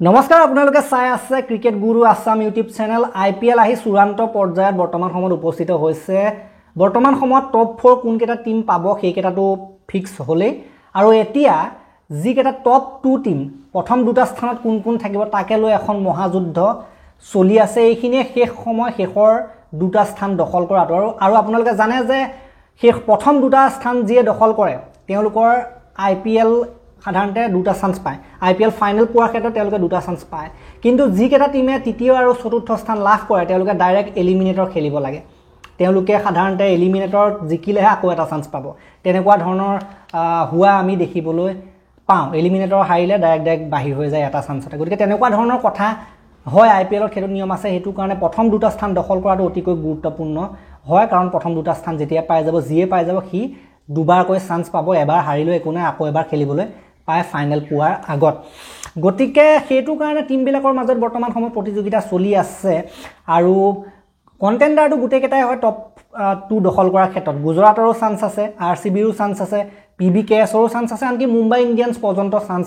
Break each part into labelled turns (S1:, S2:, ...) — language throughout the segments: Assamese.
S1: নমস্কাৰ আপোনালোকে চাই আছে ক্ৰিকেট গুৰু আছাম ইউটিউব চেনেল IPL আহি চূড়ান্ত পৰ্যায়ত বৰ্তমান সময়ত উপস্থিত হৈছে বৰ্তমান সময়ত টপ 4 কোন কেটা টিম পাব সেই কেটাটো ফিক্স হলে আৰু এতিয়া যি কেটা টপ 2 টিম প্ৰথম দুটা স্থানত কোন কোন থাকিব তাকে লৈ এখন মহাযুদ্ধ চলি আছে এইখিনিয়ে শেষ সময় শেষৰ দুটা স্থান দখল কৰাটো আৰু আপোনালোকে জানে যে শেষ প্ৰথম দুটা স্থান যিয়ে দখল কৰে তেওঁলোকৰ IPL সাধাৰণতে দুটা চান্স পায় IPL ফাইনেল পোৱাৰ ক্ষেত্ৰত তেওঁলোকে দুটা চান্স পায় কিন্তু যি কেটা টিমে তৃতীয় আৰু চতুৰ্থ স্থান লাভ কৰে তেওঁলোকে ডাইৰেক্ট এলিমিনেটৰ খেলিব লাগে তেওঁলোকে সাধাৰণতে এলিমিনেটৰ জিকিলেহে আকৌ এটা চান্স পাব তেনেকুৱা ধৰণৰ হুৱা আমি দেখিবলৈ পাওঁ এলিমিনেটৰ হাৰিলে ডাইৰেক্ট বাহিৰ হৈ যায় এটা চান্সতে গতিকে তেনেকুৱা ধৰণৰ কথা হয় IPL ৰ খেলৰ নিয়ম আছে হেতু কাৰণে প্ৰথম দুটা স্থান দখল কৰাটো অতিকৈ গুৰুত্বপূৰ্ণ হয় কাৰণ প্ৰথম দুটা স্থান যেতিয়া পাই যাব যিয়ে পাই যাব সি দুবাৰকৈ চান্স পাব এবাৰ হাৰিলে একো নাই আকৌ এবাৰ খেলিবলৈ পায় ফাইনেল পোৱাৰ আগত গতিকে হেতু কাৰণে টিম বিলাকৰ মাজত বৰ্তমান সময় প্ৰতিযোগিতা চলি আছে আৰু কন্টেন্ডাৰটো গুটেকেটাই হয় টপ 2 দখল কৰাৰ ক্ষেত্ৰত গুজৰাটৰো চান্স আছে RCBৰো চান্স আছে PBKSৰো চান্স আছে আনকি মুম্বাই ইণ্ডিয়ান্স পৰ্যন্ত চান্স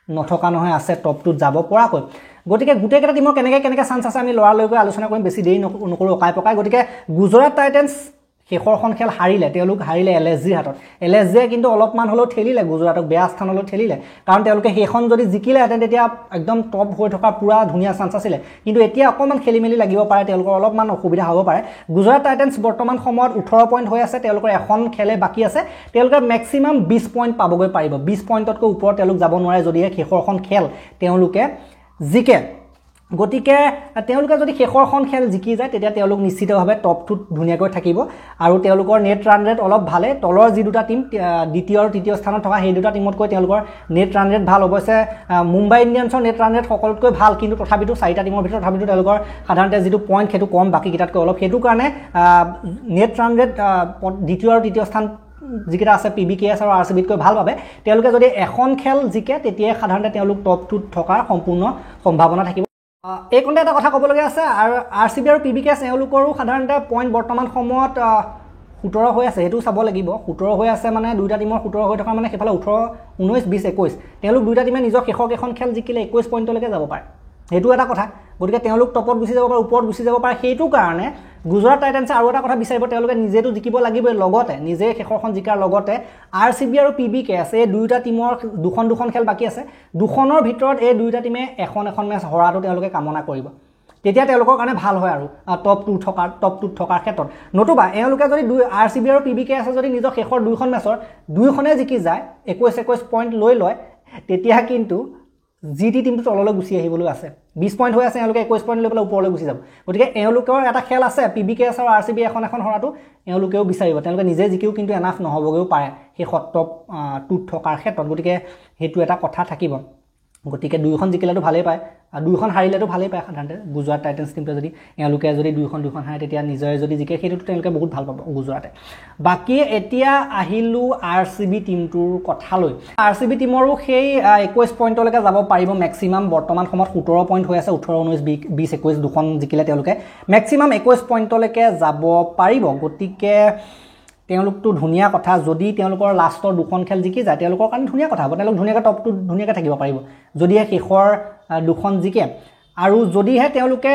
S1: নথকা নহয় আছে টপ 2 যাব পৰাকৈ গতিকে গুটেকেটা টিমৰ কেনেকে চান্স আছে আমি লৰালৈকৈ আলোচনা কৰিম বেছি দেৰি নকৰো অকাই পকাই গতিকে গুজৰাট টাইটেন্স শেষৰখন খেল হাৰিলে তেওঁলোক হাৰিলে LSG হাতত LSG কিন্তু অলপমান হলো ঠেলিলে গুজৰাটক বেয়া স্থানলৈ ঠেলিলে কাৰণ তেওঁলোকে হেখন যদি জিকিলে তেতিয়া একদম টপ হৈ থকা পুৰা ধুনিয়া চান্স আছিল কিন্তু এতিয়া অকমান খেলিমেলি লাগিব পাৰে তেওঁলোকৰ অলপমান অসুবিধা হ'ব পাৰে গুজৰাট টাইটেন্স বৰ্তমান সময়ত 18 পইণ্ট হৈ আছে তেওঁলোকৰ এখন খেলে বাকি আছে তেওঁলোকে ম্যাক্সিমাম 20 পইণ্ট পাবগৈ পাৰিব 20 পইণ্টতকৈ ওপৰত তেওঁলোক যাব নোৱাৰে যদি শেষৰখন খেল তেওঁলোকে জিকে গতিকে তেওঁলোকে যদি শেষৰখন খেল জিকি যায় তেতিয়া তেওঁলোক নিশ্চিতভাৱে টপ 2 ধুনিয়াকৈ থাকিব আৰু তেওঁলোকৰ নেট ৰান ৰেট অলপ ভালে তলৰ যি দুটা টিম দ্বিতীয় আৰু তৃতীয় স্থানত থকা সেই দুটা টিমতকৈ তেওঁলোকৰ নেট ৰান ৰেট ভাল অৱশ্যে মুম্বাই ইণ্ডিয়ান্সৰ নেট ৰান ৰেট সকলোতকৈ ভাল কিন্তু তথাপিতো চাৰিটা টিমৰ ভিতৰত তথাপিতো তেওঁলোকৰ সাধাৰণতে যিটো পইণ্ট হেতু কম বাকি কিটাতকৈ অলপ হেতু কাৰণে নেট ৰান ৰেট দ্বিতীয় আৰু তৃতীয় স্থান যিকেটা আছে PBKS আৰু RCBতকৈ ভাল পাবে তেওঁলোকে যদি এখন খেল জিকে তেতিয়া সাধাৰণতে তেওঁলোক টপ 2 থকাৰ সম্পূৰ্ণ সম্ভাৱনা থাকিব এই কোনটা এটা কথা ক'বলগীয়া আছে আৰু RCB আৰু PBKS এওঁলোকৰো সাধাৰণতে পইণ্ট বৰ্তমান সময়ত 17 হৈ আছে হেতু চাব লাগিব 17 হৈ আছে মানে দুইটা টিমৰ 17 হৈ থকা মানে হেফালে 18 19 20 21 তেওঁলোক দুইটা টিমে নিজৰ শেষৰ এখন খেল জিকিলে 21 পইণ্টলৈকে যাব পাৰে হেতু এটা কথা গতিকে তেওঁলোক টপত গুচি যাব পাৰে ওপৰত গুচি যাব পাৰে হেতু কাৰণে গুজৰাট টাইটেন্স আৰু এটা কথা বিচাৰিব তেওঁলোকে নিজেটো জিকিব লাগিব লগতে নিজে শেষৰখন জিকাৰ লগতে RCB আৰু PBKS এই দুইটা টিমৰ দুখন খেল বাকি আছে দুখনৰ ভিতৰত এই দুইটা টিমে এখন মেচ হৰাটো তেওঁলোকে কামনা কৰিব তেতিয়া তেওঁলোকৰ কাৰণে ভাল হয় আৰু টপ 2 থকাৰ ক্ষেত্ৰত নতুবা এওঁলোকে যদি RCB আৰু PBKS যদি নিজৰ শেষৰ দুইখন মেচৰ দুইখনে জিকি যায় 21 পইণ্ট লৈ লয় তেতিয়া কিন্তু জিটি টিমটো তললৈ গুচি আহিবলৈ আছে 20 পইণ্ট হৈ আছে এওঁলোকে 21 পইণ্ট লৈ পেলাই ওপৰলৈ গুচি যাব গতিকে এওঁলোকৰ এটা খেল আছে PBKS আৰু RCB এখন হৰাটো এওঁলোকেও বিচাৰিব তেওঁলোকে নিজে জিকিও কিন্তু এনাফ নহবগৈও পাৰে সেই টপ 2 থকাৰ ক্ষেত্ৰত গতিকে হেতু এটা কথা থাকিব গতিকে দুইখন জিকিলেটো ভালেই পায় আৰু দুইখন হাৰিলেটো ভালেই পায় সাধাৰণতে গুজৰাট টাইটেন্স টিমটো যদি এওঁলোকে যদি দুইখন হাৰে তেতিয়া নিজৰে যদি জিকে হেতুটো তেওঁলোকে বহুত ভাল পাব গুজৰাটে বাকি এতিয়া আহিলো RCB টিমটোৰ কথালৈ RCB টিমৰো সেই 21 পইণ্টলৈকে যাব পাৰিব ম্যাক্সিমাম বৰ্তমান সময়ত 17 পইণ্ট হৈ আছে 18 19 20 21 দুখন জিকিলে তেওঁলোকে ম্যাক্সিমাম 21 পইণ্টলৈকে যাব পাৰিব গতিকে তেওঁলোকটো ধুনিয়া কথা যদি তেওঁলোকৰ লাষ্টৰ দুখন খেল জিকি যায় তেওঁলোকৰ কাৰণে ধুনিয়া কথা হ'ব তেওঁলোক ধুনিয়াকৈ টপ 2 ধুনিয়াকৈ থাকিব পাৰিব যদিহে শেষৰ দুখন জিকে আৰু যদিহে তেওঁলোকে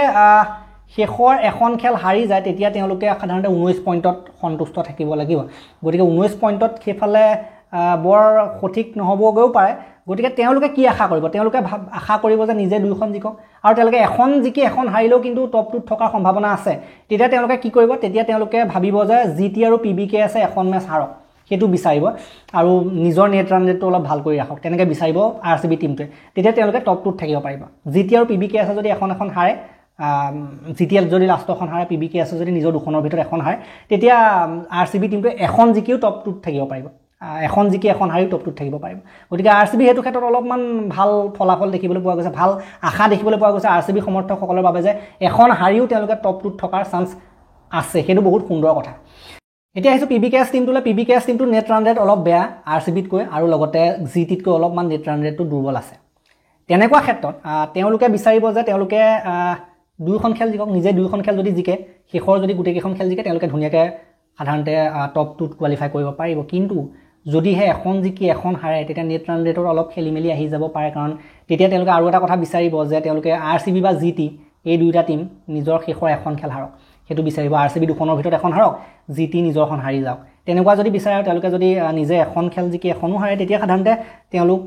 S1: শেষৰ এখন খেল হাৰি যায় তেতিয়া তেওঁলোকে সাধাৰণতে 19 পইণ্টত সন্তুষ্ট থাকিব লাগিব গতিকে 19 পইণ্টত খেফালে বৰ সঠিক নহবগৈও পাৰে গতিকে তেওঁলোকে কি আশা কৰিব তেওঁলোকে আশা কৰিব যে নিজে দুইখন জিকক আৰু তেওঁলোকে এখন জিকি এখন হাৰিলেও কিন্তু টপ 2 থকাৰ সম্ভাৱনা আছে তেতিয়া তেওঁলোকে কি কৰিব তেতিয়া তেওঁলোকে ভাবিব যে GT আৰু PBKS এখন মেচ হাৰক হেতু বিচাৰিব আৰু নিজৰ নেট ৰান ৰেটটো অলপ ভাল কৰি ৰাখক তেনেকৈ বিচাৰিব RCB টিমটোৱে তেতিয়া তেওঁলোকে টপ 2 থাকিব পাৰিব GT আৰু PBKS যদি এখন হাৰে GT যদি লাষ্টখন হাৰে PBKS যদি নিজৰ দুখনৰ ভিতৰত এখন হাৰে তেতিয়া RCB টিমটোৱে এখন জিকিও টপ 2 থাকিব পাৰিব এখন জিকি এখন হাৰি টপ 2 থাকিব পাৰিব গতিকে RCB হেতু ক্ষেত্ৰত অলপমান ভাল ফলাফল দেখিবলৈ পোৱা গৈছে ভাল আশা দেখিবলৈ পোৱা গৈছে RCB সমৰ্থকসকলৰ বাবে যে এখন হাৰিও তেওঁলোকে টপ 2 থকাৰ চান্স আছে হেতু বহুত সুন্দৰ কথা এতিয়া আহিছো PBKS টিমটোলৈ PBKS টিমটো নেট ৰান ৰেট অলপ বেয়া RCBতকৈ আৰু লগতে GTতকৈ অলপমান নেট ৰান ৰেটটো দুৰ্বল আছে তেনেকুৱা ক্ষেত্ৰত তেওঁলোকে বিচাৰিব যে তেওঁলোকে দুইখন খেল জিকক নিজে দুইখন খেল যদি জিকে শেষৰ যদি গুটেকেইখন খেল জিকে তেওঁলোকে ধুনিয়াকৈ সাধাৰণতে টপ 2 কোৱালিফাই কৰিব পাৰিব কিন্তু যদিহে এখন জিকি এখন হাৰে তেতিয়া নেট ৰান ৰেটত অলপ খেলিমেলি আহি যাব পাৰে কাৰণ তেতিয়া তেওঁলোকে আৰু এটা কথা বিচাৰিব যে তেওঁলোকে RCB বা GT এই দুইটা টিম নিজৰ শেষৰ এখন খেল হাৰক সেইটো বিচাৰিব RCB দুখনৰ ভিতৰত এখন হাৰক GT নিজৰখন হাৰি যাওক তেনেকুৱা যদি বিচাৰে তেওঁলোকে যদি নিজে এখন খেল জিকি এখনো হাৰে তেতিয়া সাধাৰণতে তেওঁলোক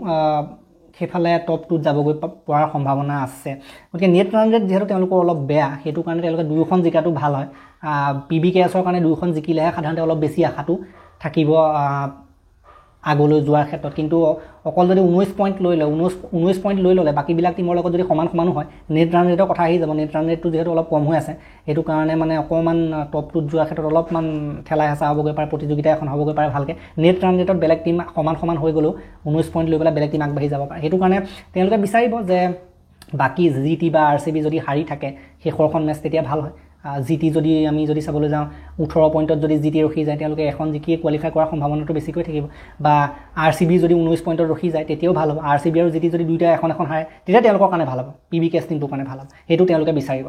S1: সেইফালে টপ 2 যাবগৈ পৰাৰ সম্ভাৱনা আছে গতিকে নেট ৰান ৰেট যেহেতু তেওঁলোকৰ অলপ বেয়া সেইটো কাৰণে তেওঁলোকে দুইখন জিকাটো ভাল হয় PBKSৰ কাৰণে দুইখন জিকিলেহে সাধাৰণতে অলপ বেছি আশাটো থাকিব আগলৈ যোৱাৰ ক্ষেত্ৰত কিন্তু অকল যদি 19 পইণ্ট লৈ লয় 19 পইণ্ট লৈ ল'লে বাকীবিলাক টিমৰ লগত যদি সমান সমানো হয় নেট ৰান ৰেটৰ কথা আহি যাব নেট ৰান ৰেটটো যেহেতু অলপ কম হৈ আছে সেইটো কাৰণে মানে অকমান টপ 2 যোৱাৰ ক্ষেত্ৰত অলপমান ঠেলাই হেঁচা হ'বগৈ পাৰে প্ৰতিযোগিতা এখন হ'বগৈ পাৰে ভালকৈ নেট ৰান ৰেটত বেলেগ টিম সমান হৈ গ'লেও 19 পইণ্ট লৈ পেলাই বেলেগ টিম আগবাঢ়ি যাব পাৰে সেইটো কাৰণে তেওঁলোকে বিচাৰিব যে বাকী GT বা RCB যদি হাৰি থাকে শেষৰখন মেচ তেতিয়া ভাল হয় GT যদি আমি যদি চাবলৈ যাওঁ 18 পইণ্টত যদি GT ৰখি যায় তেওঁলোকে এখন জিকিয়ে কোৱালিফাই কৰাৰ সম্ভাৱনাটো বেছিকৈ থাকিব বা RCB যদি 19 পইণ্টত ৰখি যায় তেতিয়াও ভাল হ'ব RCB আৰু GT যদি দুইটা এখন হাৰে তেতিয়া তেওঁলোকৰ কাৰণে ভাল হ'ব PBKS টিমটোৰ কাৰণে ভাল হ'ব সেইটো তেওঁলোকে বিচাৰিব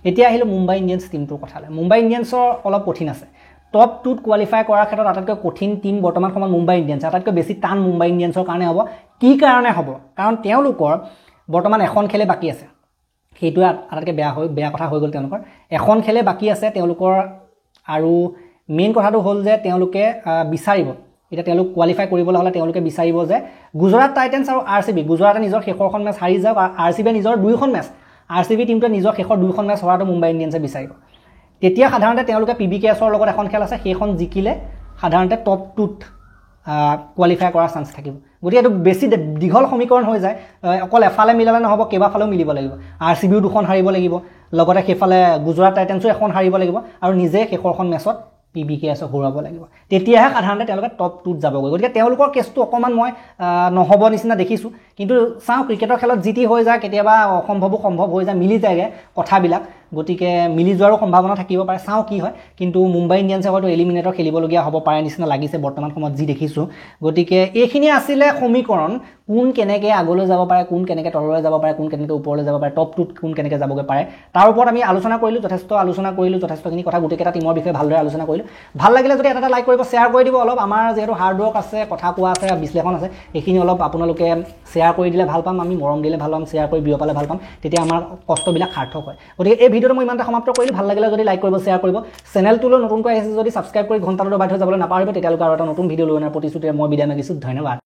S1: এতিয়া আহিলোঁ মুম্বাই ইণ্ডিয়ানছ টিমটোৰ কথালৈ মুম্বাই ইণ্ডিয়ানছৰ অলপ কঠিন আছে টপ 2ত কোৱালিফাই কৰাৰ ক্ষেত্ৰত আটাইতকৈ কঠিন টিম বৰ্তমান সময়ত মুম্বাই ইণ্ডিয়ানছ আটাইতকৈ বেছি টান মুম্বাই ইণ্ডিয়ানছৰ কাৰণে হ'ব কি কাৰণে হ'ব কাৰণ তেওঁলোকৰ বৰ্তমান এখন খেলে বাকী আছে সেইটো আটাইতকৈ বেয়া কথা হৈ গ'ল তেওঁলোকৰ এখন খেলে বাকী আছে তেওঁলোকৰ আৰু মেইন কথাটো হ'ল যে তেওঁলোকে বিচাৰিব এতিয়া তেওঁলোক কোৱালিফাই কৰিবলৈ হ'লে তেওঁলোকে বিচাৰিব যে গুজৰাট টাইটেন্স আৰু RCB গুজৰাটে নিজৰ শেষৰখন মেচ হাৰি যাওক আৰু RCB নিজৰ দুইখন মেচ RCB টিমটোৱে নিজৰ শেষৰ দুইখন মেচ হৰাটো মুম্বাই ইণ্ডিয়ানছে বিচাৰিব তেতিয়া সাধাৰণতে তেওঁলোকে PBKSৰ লগত এখন খেল আছে সেইখন জিকিলে সাধাৰণতে টপ 2ত কোৱালিফাই কৰাৰ চান্স থাকিব গতিকে এইটো বেছি দীঘল সমীকৰণ হৈ যায় অকল এফালে মিলালে নহ'ব কেইবাফালেও মিলিব লাগিব RCBও দুখন হাৰিব লাগিব লগতে সেইফালে গুজৰাট টাইটেন্সো এখন হাৰিব লাগিব আৰু নিজে শেষৰখন মেচত PBKSক হৰুৱাব লাগিব তেতিয়াহে সাধাৰণতে তেওঁলোকে টপ 2ত যাবগৈ গতিকে তেওঁলোকৰ কেছটো অকণমান মই নহ'ব নিচিনা দেখিছোঁ কিন্তু চাওঁ ক্ৰিকেটৰ খেলত GT হৈ যায় কেতিয়াবা অসম্ভৱো সম্ভৱ হৈ যায় মিলি যায়গৈ কথাবিলাক গতিকে মিলি যোৱাৰো সম্ভাৱনা থাকিব পাৰে চাওঁ কি হয় কিন্তু মুম্বাই ইণ্ডিয়ানছে হয়তো এলিমিনেটৰ খেলিবলগীয়া হ'ব পাৰে নিচিনা লাগিছে বৰ্তমান সময়ত যি দেখিছোঁ গতিকে এইখিনি আছিলে সমীকৰণ কোন কেনেকৈ আগলৈ যাব পাৰে কোন কেনেকৈ তললৈ যাব পাৰে কোন কেনেকৈ ওপৰলৈ যাব পাৰে টপ 2ত কোন কেনেকৈ যাবগৈ পাৰে তাৰ ওপৰত আমি আলোচনা কৰিলোঁ যথেষ্টখিনি কথা গোটেইকেইটা টিমৰ বিষয়ে ভালদৰে আলোচনা কৰিলোঁ ভাল লাগিলে যদি এটা লাইক কৰিব শ্বেয়াৰ কৰি দিব অলপ আমাৰ যিহেতু হাৰ্ড ৱৰ্ক আছে কথা কোৱা আছে বিশ্লেষণ আছে এইখিনি অলপ আপোনালোকে শ্বেয়াৰ কৰি দিলে ভাল পাম আমি মৰম দিলে ভাল পাম শ্বেয়াৰ কৰি বিয়পালে ভাল পাম তেতিয়া আমাৰ কষ্টবিলাক সাৰ্থক হয় গতিকে এই ভিডিঅ'টো মই ইমানতে সমাপ্ত কৰিলোঁ ভাল লাগিলে যদি লাইক কৰিব শ্বেয়াৰ কৰিব চেনেলটোলৈ নতুনকৈ আহিছে যদি ছাবস্ক্ৰাইব কৰি ঘণ্টাটো দবাই থৈ যাবলৈ নাপাহৰিব তেতিয়ালৈকে আৰু এটা নতুন ভিডিঅ' লৈ অনাৰ প্ৰতিশ্ৰুতিৰে মই বিদায় মাগিছোঁ ধন্যবাদ